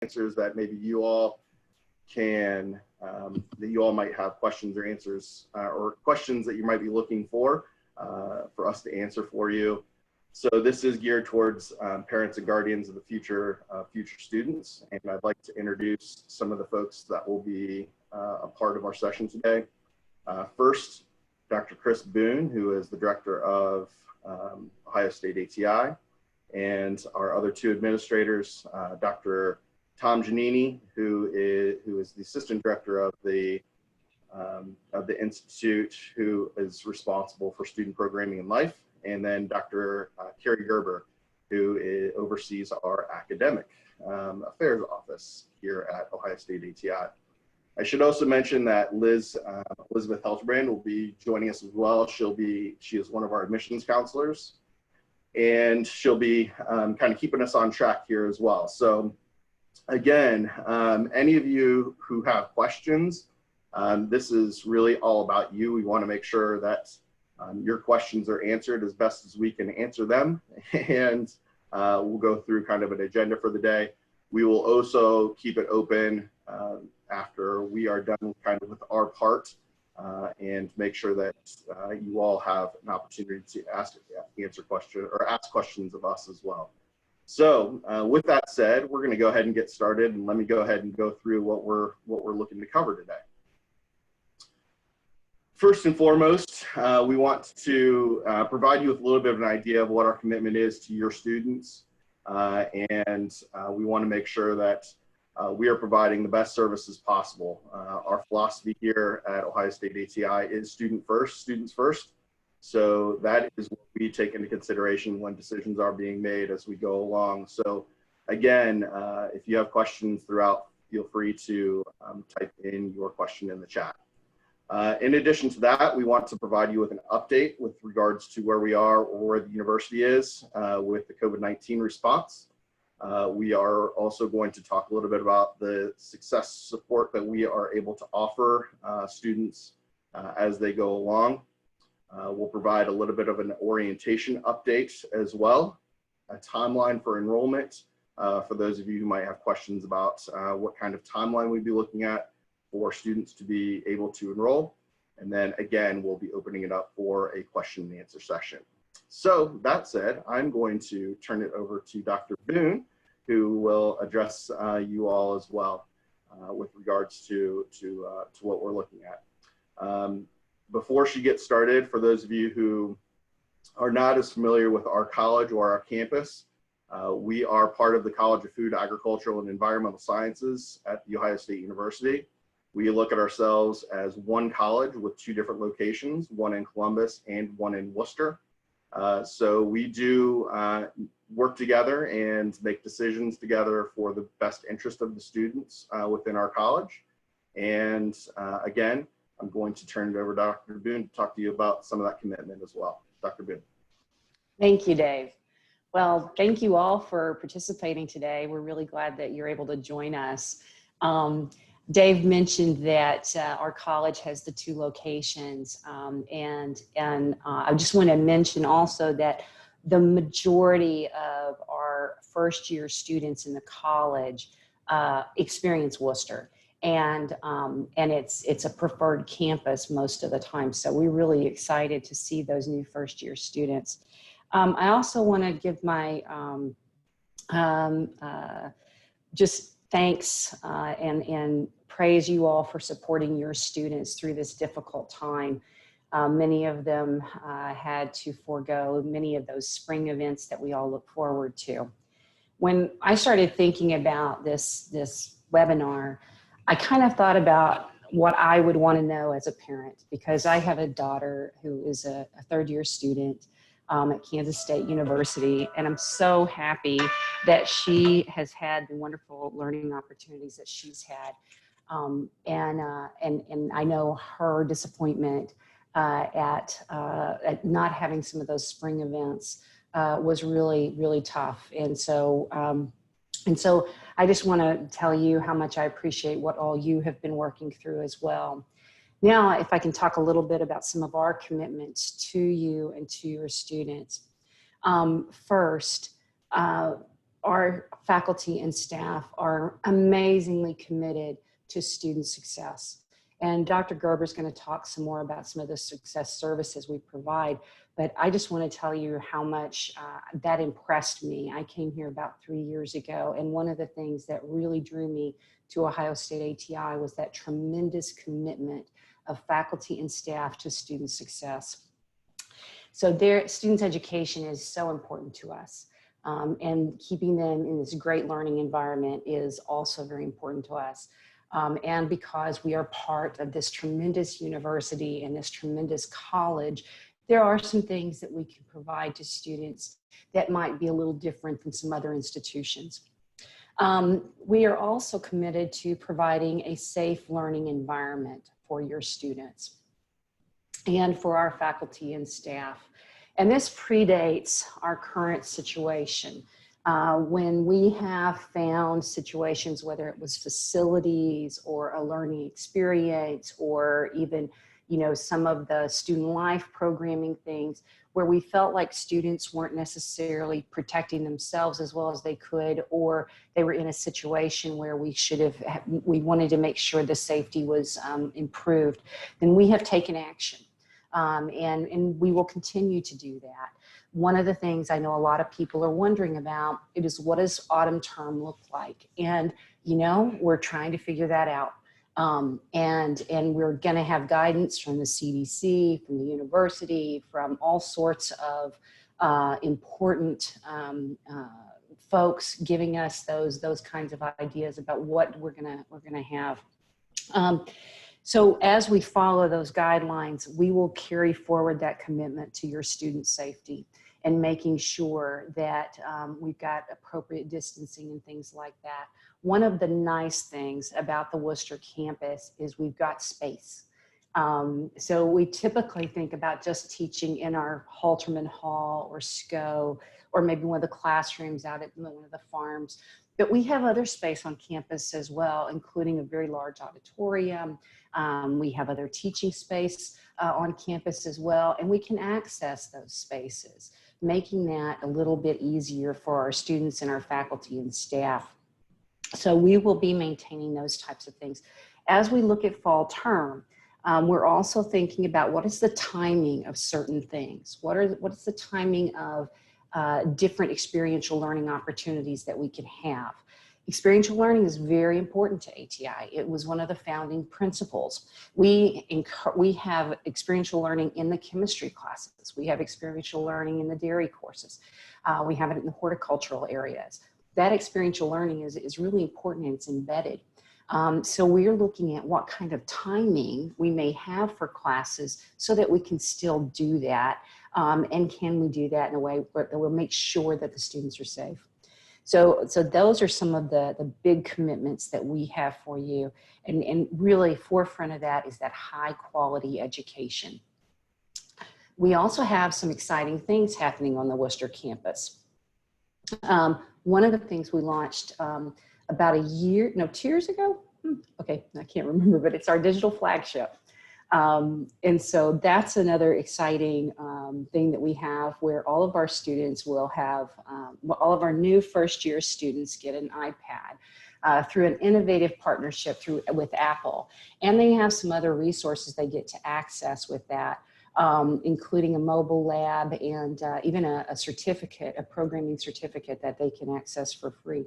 answers that maybe you all can, that you all might have questions or answers or questions that you might be looking for us to answer for you. So this is geared towards parents and guardians of the future students, and I'd like to introduce some of the folks that will be a part of our session today. First, Dr. Chris Boone, who is the director of Ohio State ATI, and our other two administrators, Dr. Tom Giannini, who is the assistant director of the institute, who is responsible for student programming and life, and then Dr. Carrie Gerber, who oversees our academic affairs office here at Ohio State ATI. I should also mention that Elizabeth Helterbrand will be joining us as well. She is one of our admissions counselors, and she'll be kind of keeping us on track here as well. So again, any of you who have questions, this is really all about you. We want to make sure that your questions are answered as best as we can answer them, and we'll go through kind of an agenda for the day. We will also keep it open after we are done kind of with our part, and make sure that you all have an opportunity to ask questions of us as well. So with that said, we're going to go ahead and get started, and let me go ahead and go through what we're looking to cover today. First and foremost, we want to provide you with a little bit of an idea of what our commitment is to your students, and we want to make sure that we are providing the best services possible. Our philosophy here at Ohio State ATI is students first. So that is what we take into consideration when decisions are being made as we go along. So again, if you have questions throughout, feel free to type in your question in the chat. In addition to that, we want to provide you with an update with regards to where we are or where the university is with the COVID-19 response. We are also going to talk a little bit about the success support that we are able to offer students as they go along. We'll provide a little bit of an orientation update as well, a timeline for enrollment for those of you who might have questions about what kind of timeline we'd be looking at for students to be able to enroll. And then again, we'll be opening it up for a question and answer session. So that said, I'm going to turn it over to Dr. Boone, who will address you all as well with regards to what we're looking at. Before she gets started, for those of you who are not as familiar with our college or our campus, we are part of the College of Food, Agricultural, and Environmental Sciences at The Ohio State University. We look at ourselves as one college with two different locations, one in Columbus and one in Worcester. So we do work together and make decisions together for the best interest of the students within our college. And again, I'm going to turn it over to Dr. Boone to talk to you about some of that commitment as well. Dr. Boone. Thank you, Dave. Well, thank you all for participating today. We're really glad that you're able to join us. Dave mentioned that our college has the two locations, and I just want to mention also that the majority of our first year students in the college experience Worcester, and it's a preferred campus most of the time. So we're really excited to see those new first year students. I also want to give my just thanks and praise you all for supporting your students through this difficult time. Many of them had to forego many of those spring events that we all look forward to. When I started thinking about this webinar, I kind of thought about what I would want to know as a parent, because I have a daughter who is a third-year student at Kansas State University, and I'm so happy that she has had the wonderful learning opportunities that she's had. And I know her disappointment at not having some of those spring events was really, really tough. And so I just want to tell you how much I appreciate what all you have been working through as well. Now, if I can talk a little bit about some of our commitments to you and to your students. First, our faculty and staff are amazingly committed to student success. And Dr. Gerber is going to talk some more about some of the success services we provide. But I just want to tell you how much that impressed me. I came here about 3 years ago, and one of the things that really drew me to Ohio State ATI was that tremendous commitment of faculty and staff to student success. So their students' education is so important to us. And keeping them in this great learning environment is also very important to us. And because we are part of this tremendous university and this tremendous college, there are some things that we can provide to students that might be a little different than some other institutions. We are also committed to providing a safe learning environment for your students and for our faculty and staff. And this predates our current situation. When we have found situations, whether it was facilities or a learning experience or even, you know, some of the student life programming things where we felt like students weren't necessarily protecting themselves as well as they could, or they were in a situation where we wanted to make sure the safety was improved, then we have taken action. And we will continue to do that. One of the things I know a lot of people are wondering about is what does autumn term look like? And, you know, we're trying to figure that out. And we're going to have guidance from the CDC, from the university, from all sorts of important folks giving us those kinds of ideas about what we're gonna have. So as we follow those guidelines, we will carry forward that commitment to your student safety and making sure that we've got appropriate distancing and things like that. One of the nice things about the Worcester campus is we've got space. So we typically think about just teaching in our Halterman Hall or SCO, or maybe one of the classrooms out at one of the farms. But we have other space on campus as well, including a very large auditorium. We have other teaching space on campus as well, and we can access those spaces, making that a little bit easier for our students and our faculty and staff. So we will be maintaining those types of things. As we look at fall term, we're also thinking about what is the timing of certain things? What is the timing of different experiential learning opportunities that we can have? Experiential learning is very important to ATI. It was one of the founding principles. We have experiential learning in the chemistry classes. We have experiential learning in the dairy courses. We have it in the horticultural areas. That experiential learning is really important and it's embedded. So we're looking at what kind of timing we may have for classes so that we can still do that. And can we do that in a way that will make sure that the students are safe? So those are some of the big commitments that we have for you. And really forefront of that is that high quality education. We also have some exciting things happening on the Worcester campus. One of the things we launched about 2 years ago? Okay, I can't remember, but it's our digital flagship. And so that's another exciting thing that we have where all of our students will have, all of our new first year students get an iPad through an innovative partnership with Apple. And they have some other resources they get to access with that, including a mobile lab and even a certificate, a programming certificate that they can access for free.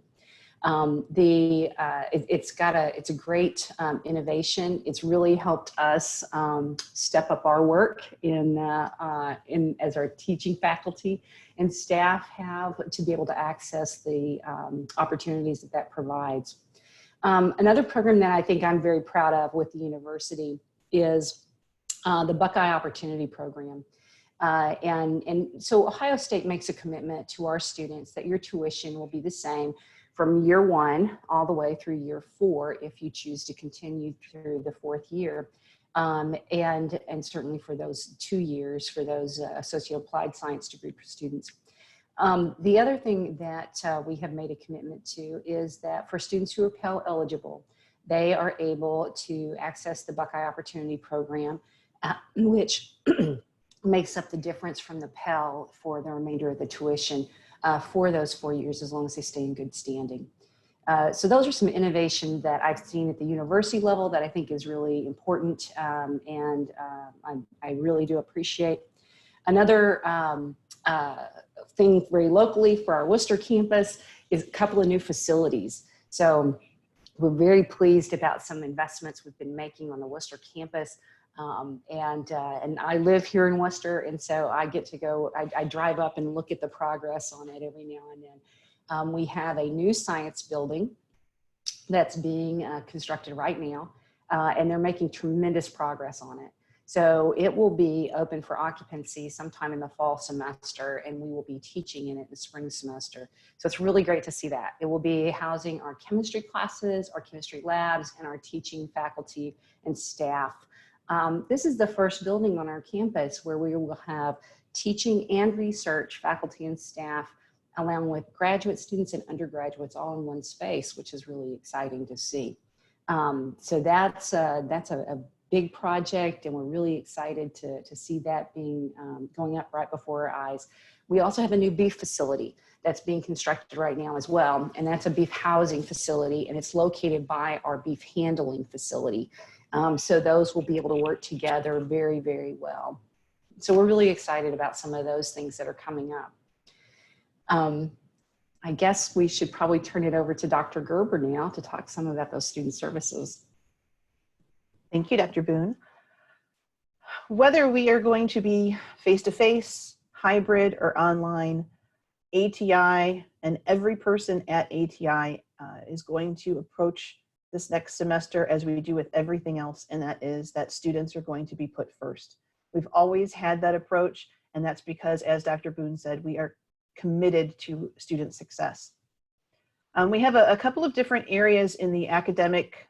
It's a great innovation. It's really helped us step up our work as our teaching faculty and staff have to be able to access the opportunities that provides. Another program that I think I'm very proud of with the university is the Buckeye Opportunity Program. And so Ohio State makes a commitment to our students that your tuition will be the same from year 1 all the way through year 4 if you choose to continue through the 4th year. And certainly for those 2 years for those associate applied science degree students. The other thing that we have made a commitment to is that for students who are Pell eligible, they are able to access the Buckeye Opportunity Program, which makes up the difference from the Pell for the remainder of the tuition. for those 4 years as long as they stay in good standing. So those are some innovation that I've seen at the university level that I think is really important, and I really do appreciate. Another thing very locally for our Worcester campus is a couple of new facilities. So we're very pleased about some investments we've been making on the Worcester campus. And I live here in Worcester, and so I get to go, I drive up and look at the progress on it every now and then. We have a new science building that's being constructed right now, and they're making tremendous progress on it. So it will be open for occupancy sometime in the fall semester, and we will be teaching in it in the spring semester. So it's really great to see that. It will be housing our chemistry classes, our chemistry labs, and our teaching faculty and staff. This is the first building on our campus where we will have teaching and research faculty and staff, along with graduate students and undergraduates all in one space, which is really exciting to see. So that's a big project, and we're really excited to see that being going up right before our eyes. We also have a new beef facility that's being constructed right now as well, and that's a beef housing facility, and it's located by our beef handling facility. So those will be able to work together very, very well. So we're really excited about some of those things that are coming up. I guess we should probably turn it over to Dr. Gerber now to talk some about those student services. Thank you, Dr. Boone. Whether we are going to be face-to-face, hybrid, or online, ATI and every person at ATI is going to approach this next semester as we do with everything else, and that is that students are going to be put first. We've always had that approach, and that's because, as Dr. Boone said, we are committed to student success. We have a couple of different areas in the academic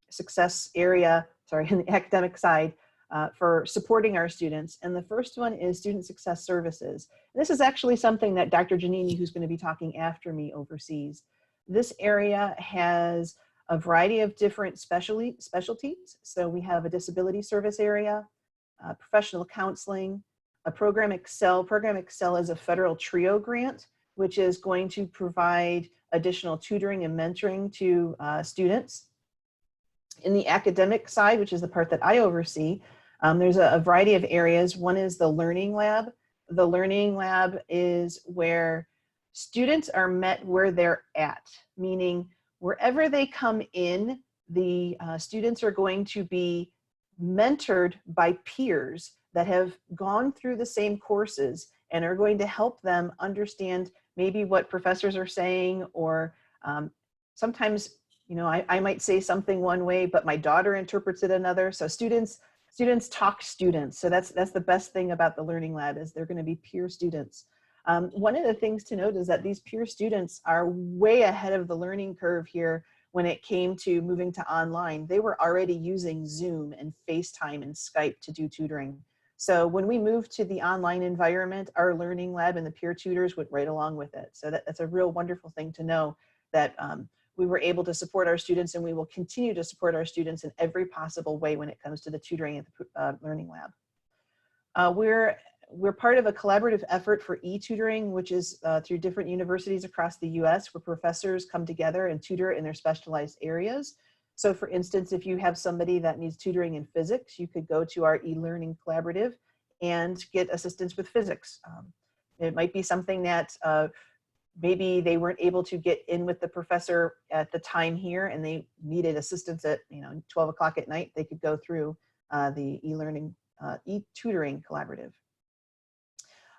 success area, in the academic side for supporting our students. And the first one is student success services. And this is actually something that Dr. Giannini, who's going to be talking after me, oversees. This area has a variety of different specialties. So we have a disability service area, professional counseling, a Program Excel. Program Excel is a federal TRIO grant, which is going to provide additional tutoring and mentoring to students. In the academic side, which is the part that I oversee, there's a variety of areas. One is the Learning Lab. The Learning Lab is where students are met where they're at, meaning wherever they come in, the students are going to be mentored by peers that have gone through the same courses and are going to help them understand maybe what professors are saying, or sometimes, you know, I might say something one way, but my daughter interprets it another. So students talk students. So that's the best thing about the Learning Lab, is they're going to be peer students. One of the things to note is that these peer students are way ahead of the learning curve here when it came to moving to online. They were already using Zoom and FaceTime and Skype to do tutoring. So when we moved to the online environment, our Learning Lab and the peer tutors went right along with it. So that's a real wonderful thing to know, that we were able to support our students, and we will continue to support our students in every possible way when it comes to the tutoring at the Learning Lab. We're part of a collaborative effort for e-tutoring, which is through different universities across the US, where professors come together and tutor in their specialized areas. So for instance, if you have somebody that needs tutoring in physics, you could go to our e-learning collaborative and get assistance with physics. It might be something that maybe they weren't able to get in with the professor at the time here, and they needed assistance at 12 o'clock at night. They could go through the e-learning, e-tutoring collaborative.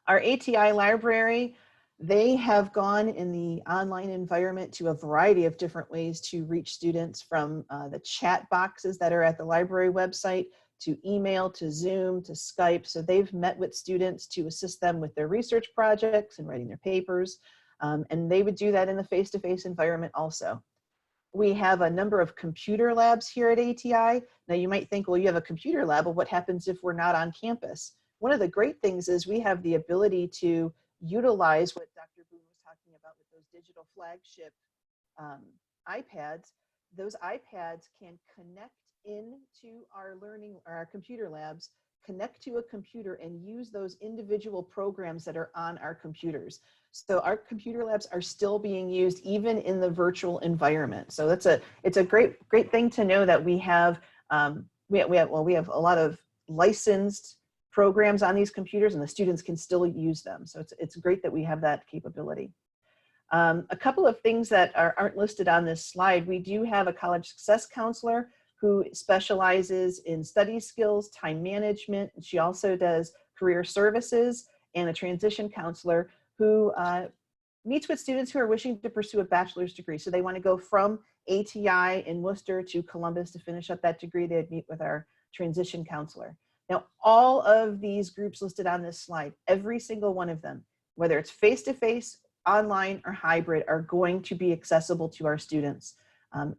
Our ATI library, they have gone in the online environment to a variety of different ways to reach students, from the chat boxes that are at the library website, to email, to Zoom, to Skype. So they've met with students to assist them with their research projects and writing their papers. And they would do that in the face-to-face environment also. We have a number of computer labs here at ATI. Now you might think, well, you have a computer lab, well, what happens if we're not on campus? One of the great things is we have the ability to utilize what Dr. Boone was talking about with those digital Flagship iPads. Those iPads can connect into our computer labs connect to a computer and use those individual programs that are on our computers. So our computer labs are still being used even in the virtual environment. So it's a great thing to know that we have we have a lot of licensed programs on these computers, and the students can still use them. So it's great that we have that capability. A couple of things that aren't listed on this slide: we do have a college success counselor who specializes in study skills, time management. She also does career services, and a transition counselor who meets with students who are wishing to pursue a bachelor's degree. So they want to go from ATI in Worcester to Columbus to finish up that degree. They'd meet with our transition counselor. Now, all of these groups listed on this slide, every single one of them, whether it's face-to-face, online, or hybrid, are going to be accessible to our students.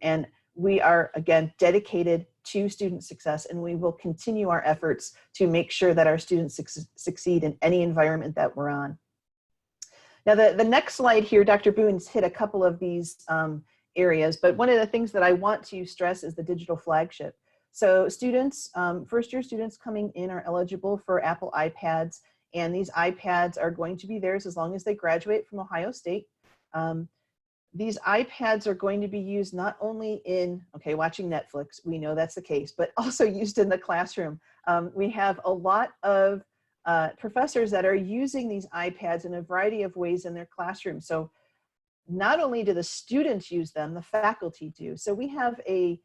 And we are, again, dedicated to student success, and we will continue our efforts to make sure that our students succeed in any environment that we're on. Now, the next slide here, Dr. Boone's hit a couple of these areas, but one of the things that I want to stress is the digital flagship. So students, first-year students coming in are eligible for Apple iPads, and these iPads are going to be theirs as long as they graduate from Ohio State. These iPads are going to be used not only in, watching Netflix, we know that's the case, but also used in the classroom. We have a lot of professors that are using these iPads in a variety of ways in their classroom. So not only do the students use them, the faculty do. So we have a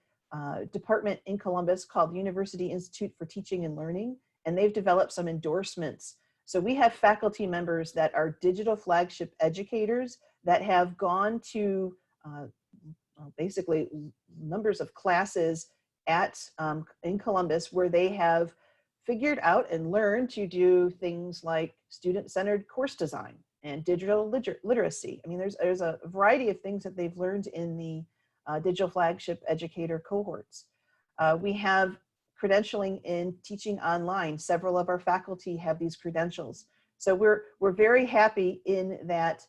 department in Columbus called the University Institute for Teaching and Learning, and they've developed some endorsements. So we have faculty members that are digital flagship educators that have gone to basically numbers of classes at in Columbus where they have figured out and learned to do things like student-centered course design and digital literacy. I mean, there's a variety of things that they've learned in the digital flagship educator cohorts. We have credentialing in teaching online. Several of our faculty have these credentials. So we're very happy in that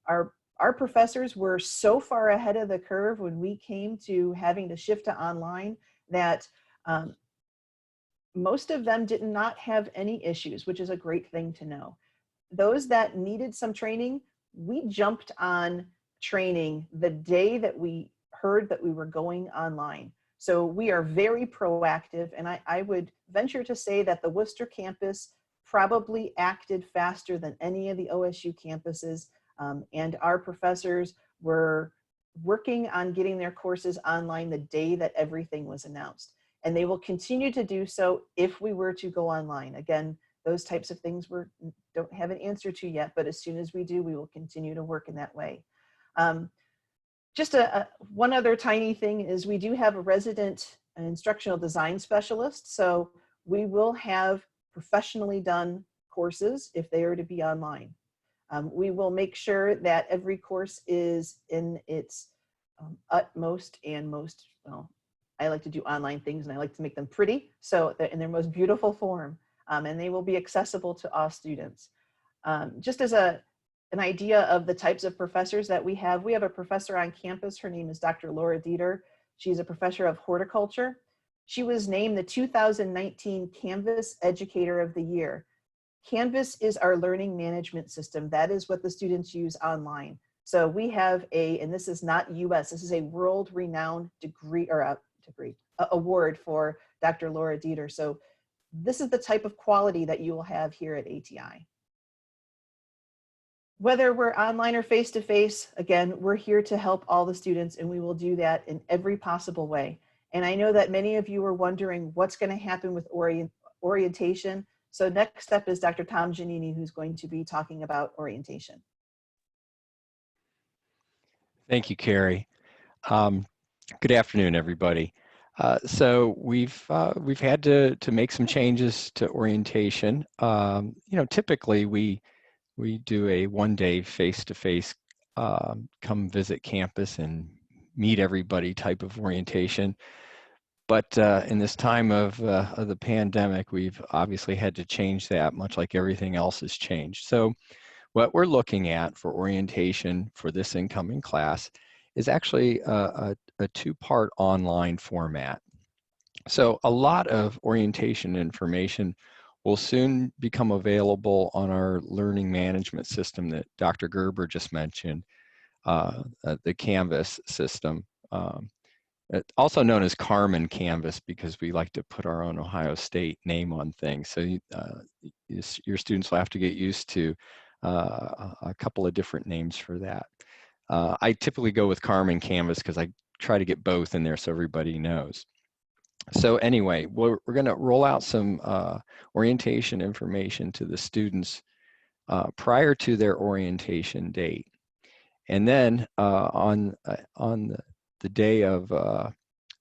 our professors were so far ahead of the curve when we came to having to shift to online that most of them did not have any issues, which is a great thing to know. Those that needed some training, we jumped on training the day that we heard that we were going online. So we are very proactive, and I would venture to say that the Worcester campus probably acted faster than any of the OSU campuses, and our professors were working on getting their courses online the day that everything was announced. And they will continue to do so if we were to go online. Again, those types of things we don't have an answer to yet, but as soon as we do, we will continue to work in that way. Just one other tiny thing is we do have a resident instructional design specialist. So we will have professionally done courses if they are to be online. We will make sure that every course is in its utmost and most, well, I like to do online things and I like to make them pretty, so they're in their most beautiful form, and they will be accessible to all students. Just as an idea of the types of professors that we have a professor on campus. Her name is Dr. Laura Dieter. She's a professor of horticulture. She was named the 2019 Canvas Educator of the Year. Canvas is our learning management system. That is what the students use online. So we have and this is not US, this is a world-renowned award for Dr. Laura Dieter. So this is the type of quality that you will have here at ATI. Whether we're online or face-to-face, again, we're here to help all the students, and we will do that in every possible way. And I know that many of you are wondering what's going to happen with orientation. So next up is Dr. Tom Giannini, who's going to be talking about orientation. Thank you, Carrie. Good afternoon, everybody. So we've had to make some changes to orientation. Typically we do a one-day face-to-face come visit campus and meet everybody type of orientation. But in this time of the pandemic, we've obviously had to change that, much like everything else has changed. So what we're looking at for orientation for this incoming class is actually a two-part online format. So a lot of orientation information will soon become available on our learning management system that Dr. Gerber just mentioned, the Canvas system, also known as Carmen Canvas, because we like to put our own Ohio State name on things. So your students will have to get used to a couple of different names for that. I typically go with Carmen Canvas because I try to get both in there so everybody knows. So anyway, we're going to roll out some orientation information to the students prior to their orientation date. And then on the day of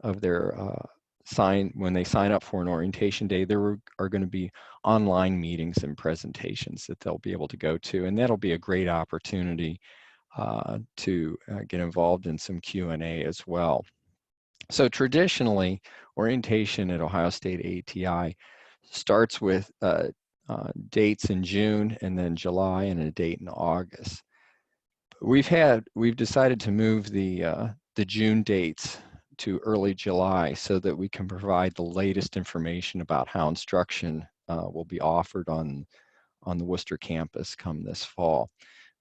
their when they sign up for an orientation day, there are going to be online meetings and presentations that they'll be able to go to, and that'll be a great opportunity to get involved in some Q&A as well. So traditionally, orientation at Ohio State ATI starts with dates in June and then July and a date in August. We've decided to move the June dates to early July so that we can provide the latest information about how instruction will be offered on the Worcester campus come this fall.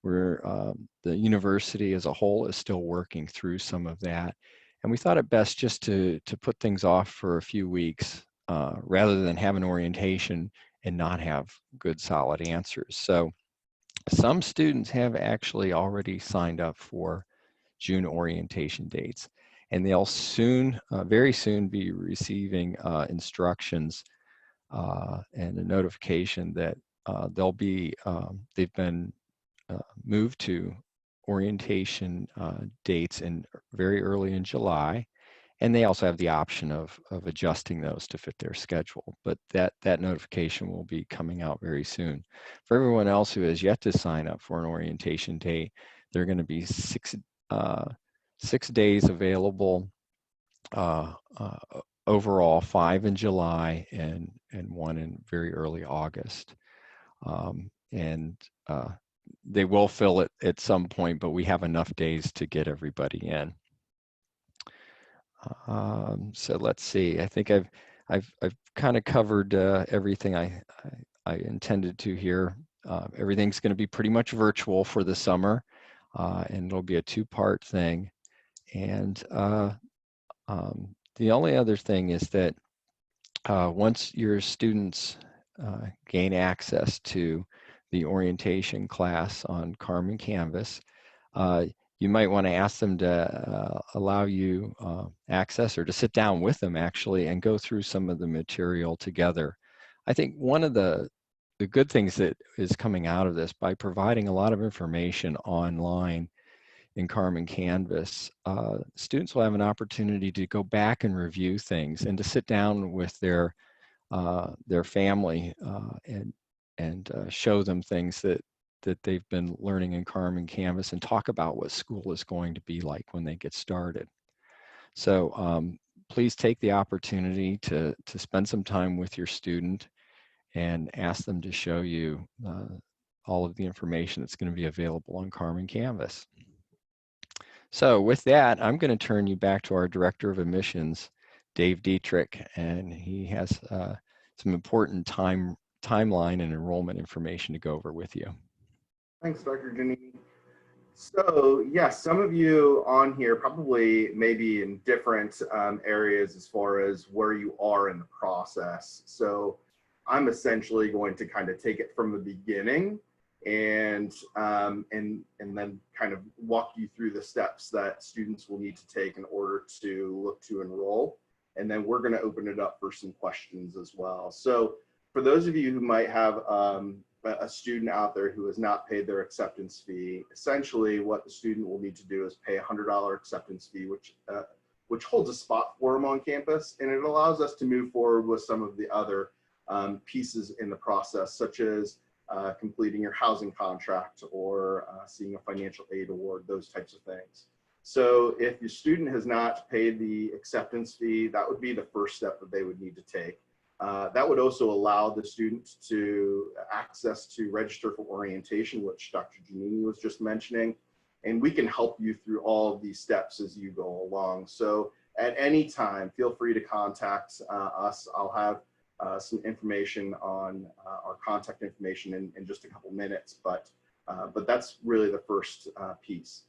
The university as a whole is still working through some of that, and we thought it best just to put things off for a few weeks rather than have an orientation and not have good solid answers. So some students have actually already signed up for June orientation dates, and they'll soon, very soon, be receiving instructions and a notification that they've been moved to orientation dates very early in July, and they also have the option of adjusting those to fit their schedule. But that notification will be coming out very soon. For everyone else who has yet to sign up for an orientation date, there are going to be 6 days available overall, 5 in July and 1 in very early August. They will fill it at some point, but we have enough days to get everybody in. So let's see. I think I've kind of covered everything I intended to here. Everything's going to be pretty much virtual for the summer, and it'll be a 2-part thing. And the only other thing is that once your students gain access to the orientation class on Carmen Canvas, you might want to ask them to allow you access, or to sit down with them actually and go through some of the material together. I think one of the good things that is coming out of this, by providing a lot of information online in Carmen Canvas, students will have an opportunity to go back and review things and to sit down with their family and show them things that they've been learning in Carmen Canvas, and talk about what school is going to be like when they get started. So please take the opportunity to spend some time with your student and ask them to show you all of the information that's going to be available on Carmen Canvas. So with that, I'm going to turn you back to our Director of Admissions, Dave Dietrich, and he has some important timeline and enrollment information to go over with you. Thanks, Dr. Janine. So yes, some of you on here probably maybe in different areas as far as where you are in the process. So I'm essentially going to kind of take it from the beginning and then kind of walk you through the steps that students will need to take in order to look to enroll. And then we're going to open it up for some questions as well. So for those of you who might have a student out there who has not paid their acceptance fee, essentially what the student will need to do is pay a $100 acceptance fee, which holds a spot for them on campus, and it allows us to move forward with some of the other pieces in the process, such as completing your housing contract or seeing a financial aid award, those types of things. So if your student has not paid the acceptance fee, that would be the first step that they would need to take. That would also allow the student to access to register for orientation, which Dr. Janini was just mentioning, and we can help you through all of these steps as you go along. So at any time, feel free to contact us. I'll have some information on our contact information in just a couple minutes, but that's really the first piece.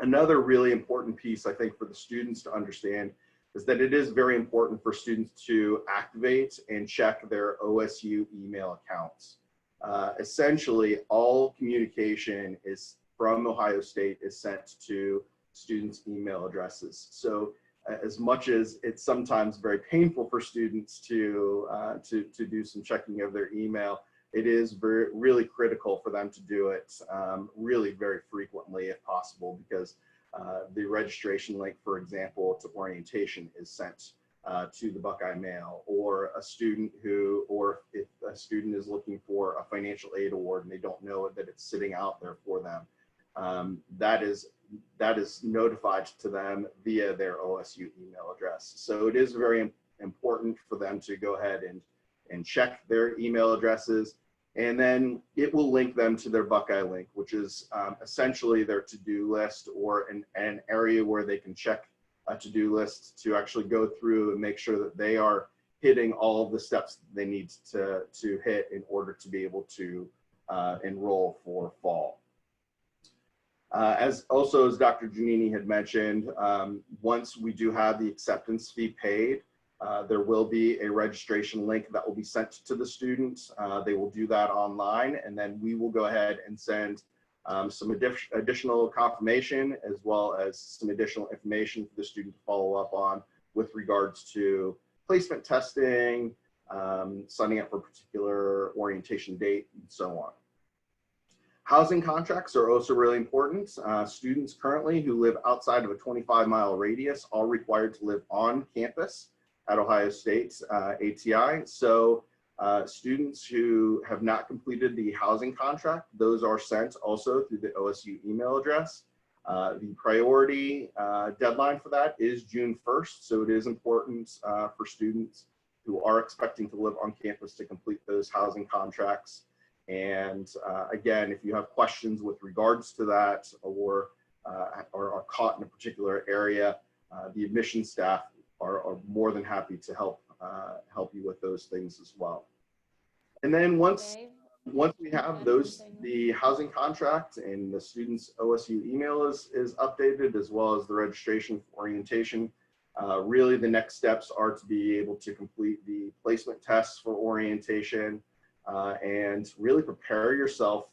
Another really important piece, I think, for the students to understand is that it is very important for students to activate and check their OSU email accounts. Essentially, all communication is from Ohio State is sent to students' email addresses. So as much as it's sometimes very painful for students to do some checking of their email, it is really critical for them to do it really very frequently if possible, because the registration link, for example, to orientation is sent to the Buckeye mail, or a student or if a student is looking for a financial aid award and they don't know that it's sitting out there for them, that is notified to them via their OSU email address. So it is very important for them to go ahead and check their email addresses, and then it will link them to their Buckeye link, which is essentially their to-do list, or an area where they can check a to-do list to actually go through and make sure that they are hitting all of the steps they need to hit in order to be able to enroll for fall. As Dr. Giannini had mentioned, once we do have the acceptance fee paid, there will be a registration link that will be sent to the students. They will do that online, and then we will go ahead and send some additional confirmation, as well as some additional information for the student to follow up on with regards to placement testing, signing up for a particular orientation date, and so on. Housing contracts are also really important. Students currently who live outside of a 25-mile radius are required to live on campus at Ohio State ATI. So students who have not completed the housing contract, those are sent also through the OSU email address. The priority deadline for that is June 1st. So it is important for students who are expecting to live on campus to complete those housing contracts. And again, if you have questions with regards to that, or are caught in a particular area, the admissions staff are more than happy to help you with those things as well. And then once we have the housing contract and the student's OSU email is updated, as well as the registration for orientation, really the next steps are to be able to complete the placement tests for orientation, and really prepare yourself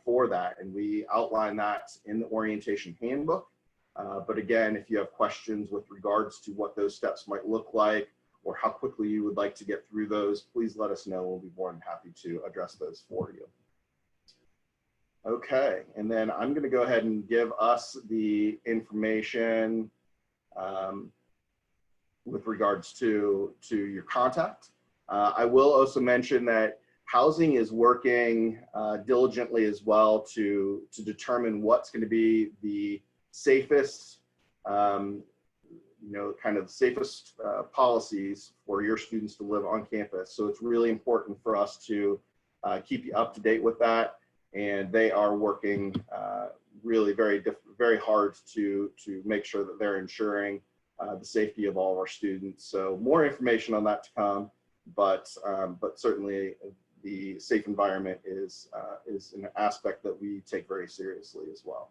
for that. And we outline that in the orientation handbook. But again, if you have questions with regards to what those steps might look like, or how quickly you would like to get through those, please let us know. We'll be more than happy to address those for you. Okay, and then I'm going to go ahead and give us the information with regards to your contact. I will also mention that housing is working diligently as well to determine what's going to be the safest, kind of safest policies for your students to live on campus. So it's really important for us to keep you up to date with that. And they are working really very hard to make sure that they're ensuring the safety of all of our students. So more information on that to come, but certainly the safe environment is an aspect that we take very seriously as well.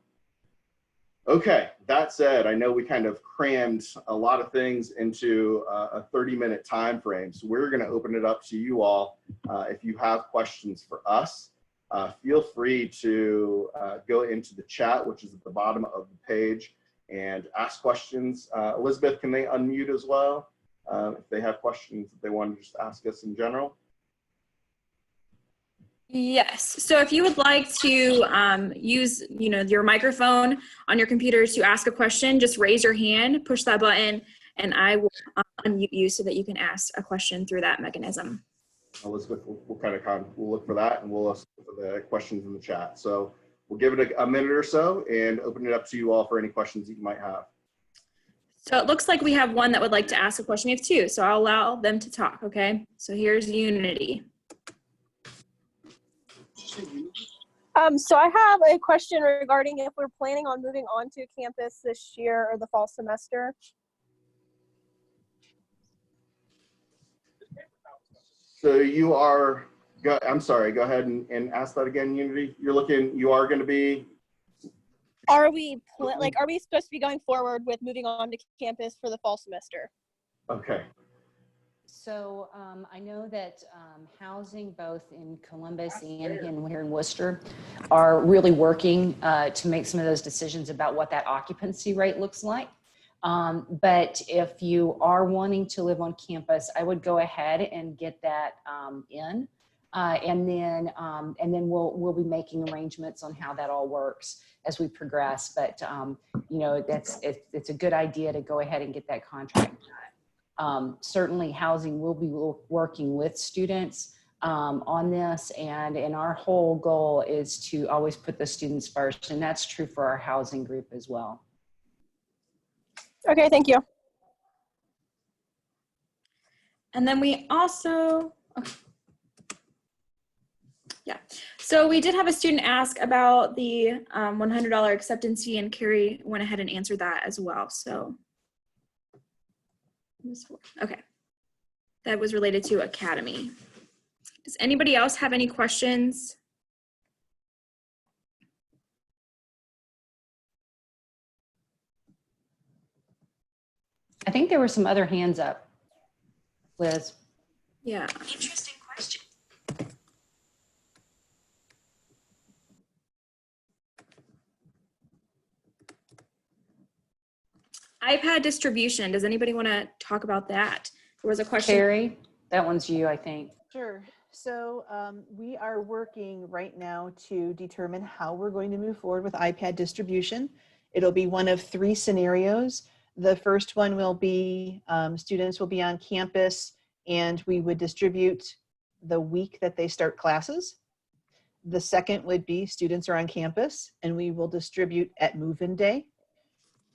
Okay, that said, I know we kind of crammed a lot of things into a 30-minute time frame, so we're going to open it up to you all. If you have questions for us, feel free to go into the chat, which is at the bottom of the page, and ask questions. Elizabeth, can they unmute as well if they have questions that they want to just ask us in general? Yes. So if you would like to use, your microphone on your computer to ask a question, just raise your hand, push that button, and I will unmute you so that you can ask a question through that mechanism. Elizabeth, we'll look for that, and we'll also look for the questions in the chat. So we'll give it a minute or so and open it up to you all for any questions that you might have. So it looks like we have one that would like to ask a question. We have two, so I'll allow them to talk, okay? So here's Unity. So I have a question regarding if we're planning on moving on to campus this year or the fall semester. So you are, I'm sorry, go ahead and ask that again, Unity. You are going to be. Are we supposed to be going forward with moving on to campus for the fall semester? Okay. So I know that housing both in Columbus and here in Worcester are really working to make some of those decisions about what that occupancy rate looks like. But if you are wanting to live on campus, I would go ahead and get that in, and then we'll be making arrangements on how that all works as we progress. But you know, it's a good idea to go ahead and get that contract done. Certainly, housing will be working with students on this, and our whole goal is to always put the students first, and that's true for our housing group as well. Okay, thank you. And then we also, so we did have a student ask about the $100 acceptance fee, and Carrie went ahead and answered that as well. So, okay, that was related to Academy. Does anybody else have any questions? I think there were some other hands up, Liz. Yeah. Interesting question. iPad distribution. Does anybody want to talk about that? There was a question. Carrie, that one's you, I think. Sure. So we are working right now to determine how we're going to move forward with iPad distribution. It'll be one of 3 scenarios. The first one will be students will be on campus and we would distribute the week that they start classes. The second would be students are on campus and we will distribute at move-in day.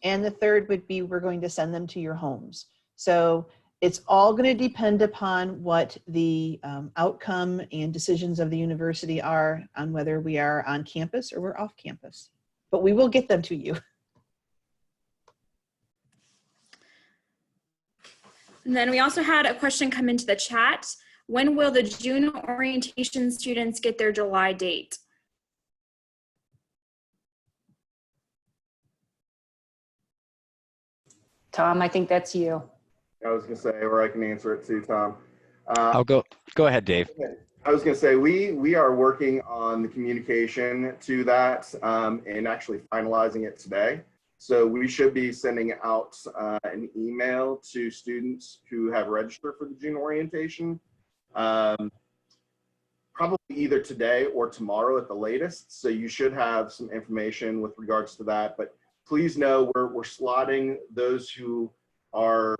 And the third would be we're going to send them to your homes. So it's all going to depend upon what the outcome and decisions of the university are on whether we are on campus or we're off campus. But we will get them to you. And then we also had a question come into the chat. When will the June orientation students get their July date? Tom, I think that's you. I was going to say, or I can answer it too, Tom. I'll go ahead, Dave. I was going to say, we are working on the communication to that and actually finalizing it today. So we should be sending out an email to students who have registered for the June orientation, probably either today or tomorrow at the latest. So you should have some information with regards to that. But please know we're slotting those who are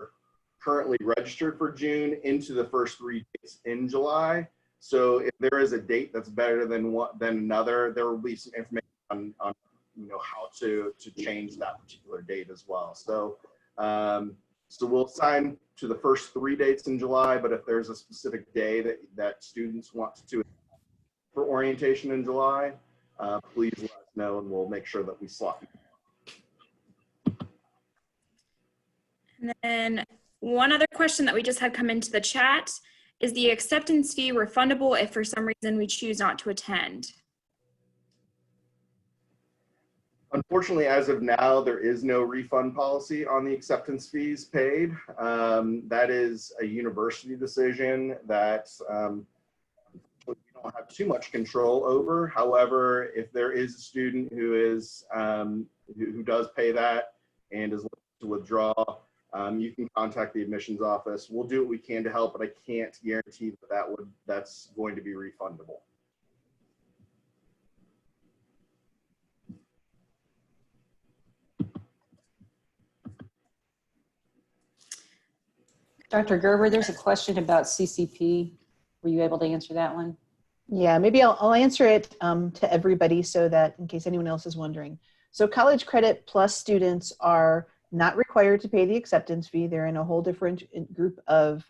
currently registered for June into the first 3 days in July. So if there is a date that's better than another, there will be some information on how to change that particular date as well. So so we'll assign to the first 3 dates in July, but if there's a specific day that students want to for orientation in July, please let us know and we'll make sure that we slot it. And then one other question that we just had come into the chat, is the acceptance fee refundable if for some reason we choose not to attend? Unfortunately, as of now, there is no refund policy on the acceptance fees paid. That is a university decision that we don't have too much control over. However, if there is a student who is who does pay that and is looking to withdraw, you can contact the admissions office. We'll do what we can to help, but I can't guarantee that's going to be refundable. Dr. Gerber, there's a question about CCP. Were you able to answer that one? Yeah, maybe I'll answer it to everybody so that in case anyone else is wondering. So College Credit Plus students are not required to pay the acceptance fee. They're in a whole different group of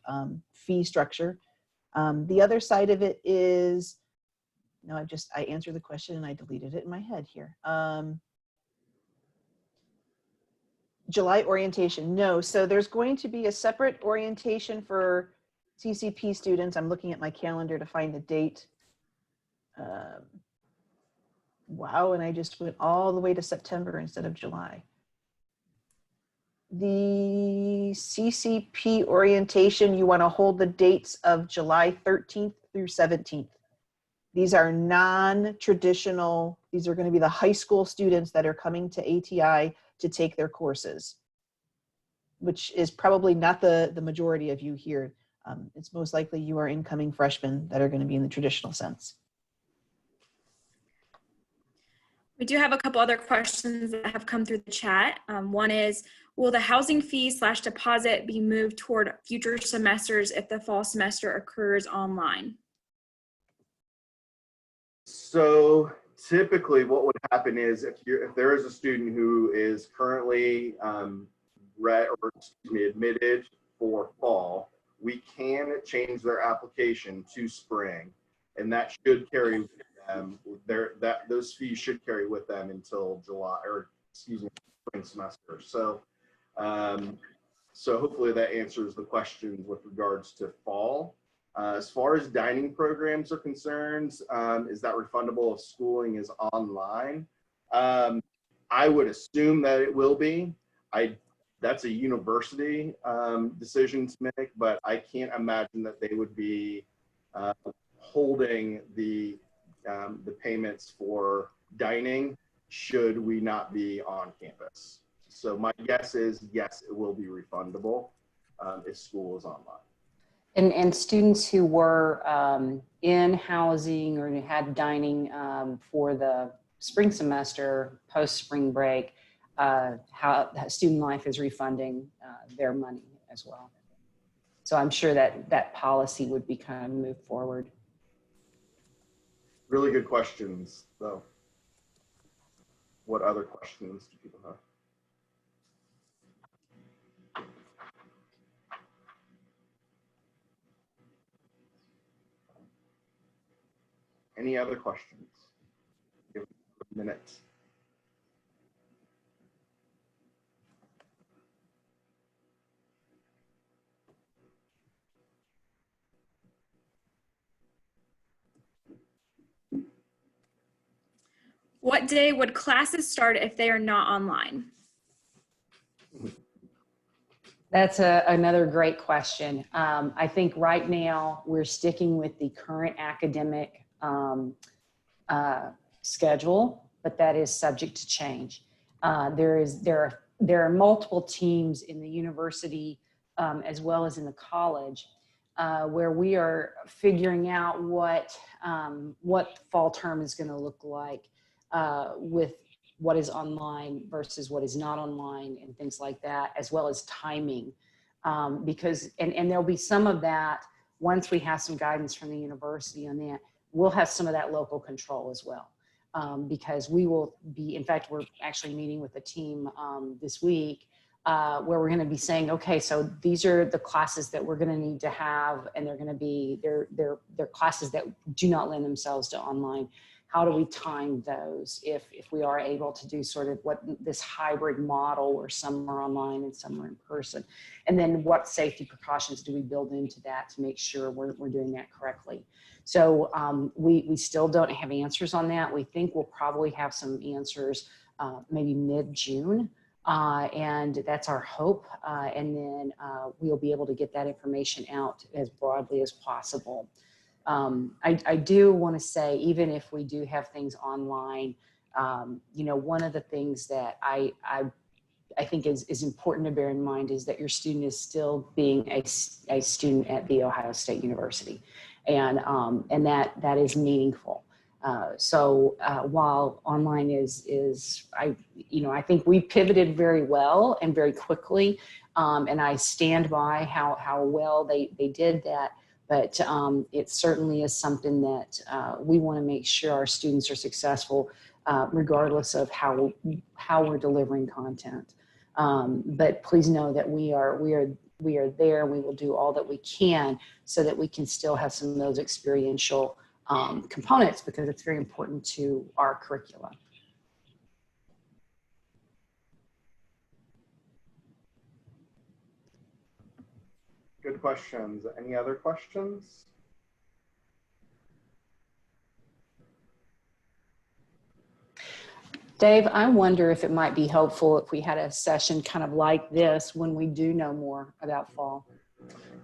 fee structure. The other side of it is, no, I answered the question and I deleted it in my head here. July orientation, no. So there's going to be a separate orientation for CCP students, I'm looking at my calendar to find a date. Wow, and I just went all the way to September instead of July. The CCP orientation, you want to hold the dates of July 13th through 17th. These are non-traditional, these are going to be the high school students that are coming to ATI to take their courses, which is probably not the majority of you here. It's most likely you are incoming freshmen that are going to be in the traditional sense. We do have a couple other questions that have come through the chat. One is, will the housing fee / deposit be moved toward future semesters if the fall semester occurs online? So typically what would happen is if there is a student who is currently admitted for fall, we can change their application to spring, and that should carry with them those fees should carry with them until July, or excuse me, spring semester. So so hopefully that answers the question with regards to fall. As far as dining programs are concerned, is that refundable if schooling is online? I would assume that it will be. That's a university decision to make, but I can't imagine that they would be holding the payments for dining should we not be on campus. So my guess is yes, it will be refundable if school is online. And students who were in housing or had dining for the spring semester, post-spring break, how Student Life is refunding their money as well. So I'm sure that that policy would be kind of moved forward. Really good questions, though. What other questions do people have? Any other questions? Give it a minute. What day would classes start if they are not online? That's another great question. I think right now we're sticking with the current academic schedule, but that is subject to change. There are multiple teams in the university as well as in the college where we are figuring out what fall term is going to look like with what is online versus what is not online and things like that, as well as timing. Because there'll be some of that once we have some guidance from the university on that, we'll have some of that local control as well. Because we will be, in fact, we're actually meeting with the team this week where we're going to be saying, okay, so these are the classes that we're going to need to have, and they're going to be, they're classes that do not lend themselves to online. How do we time those if we are able to do sort of what this hybrid model where some are online and some are in person? And then what safety precautions do we build into that to make sure we're doing that correctly? So we still don't have answers on that. We think we'll probably have some answers maybe mid-June. And that's our hope. And then we'll be able to get that information out as broadly as possible. I do want to say, even if we do have things online, you know, one of the things that I think is important to bear in mind is that your student is still being a student at The Ohio State University. And that is meaningful. So while online I think we pivoted very well and very quickly, and I stand by how well they did that. But it certainly is something that we want to make sure our students are successful, regardless of how we're delivering content. But please know that we are there. We will do all that we can so that we can still have some of those experiential components, because it's very important to our curricula. Good questions. Any other questions? Dave, I wonder if it might be helpful if we had a session kind of like this when we do know more about fall.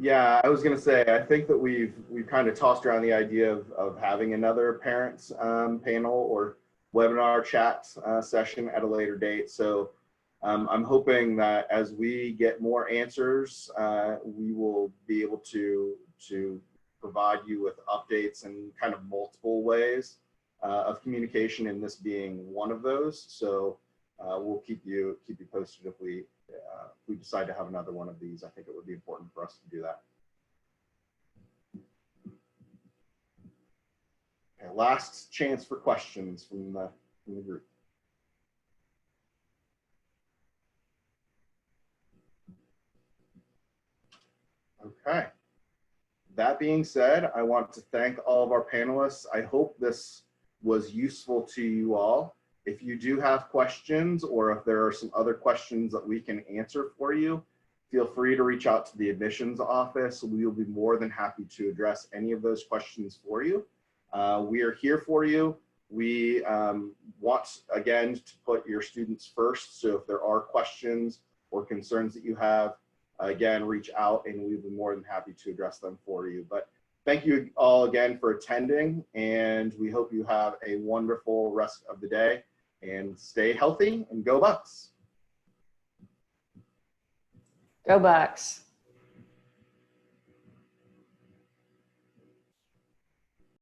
Yeah, I was going to say, I think that we've kind of tossed around the idea of having another parents panel or webinar chat session at a later date. So I'm hoping that as we get more answers, we will be able to provide you with updates in kind of multiple ways of communication, and this being one of those. So we'll keep you posted if we decide to have another one of these. I think it would be important for us to do that. Okay, last chance for questions from the group. Okay. That being said, I want to thank all of our panelists. I hope this was useful to you all. If you do have questions, or if there are some other questions that we can answer for you, feel free to reach out to the admissions office. We will be more than happy to address any of those questions for you. We are here for you. We want, again, to put your students first. So if there are questions or concerns that you have, again, reach out and we'll be more than happy to address them for you. But thank you all again for attending, and we hope you have a wonderful rest of the day, and stay healthy and go Bucks. Go Bucks.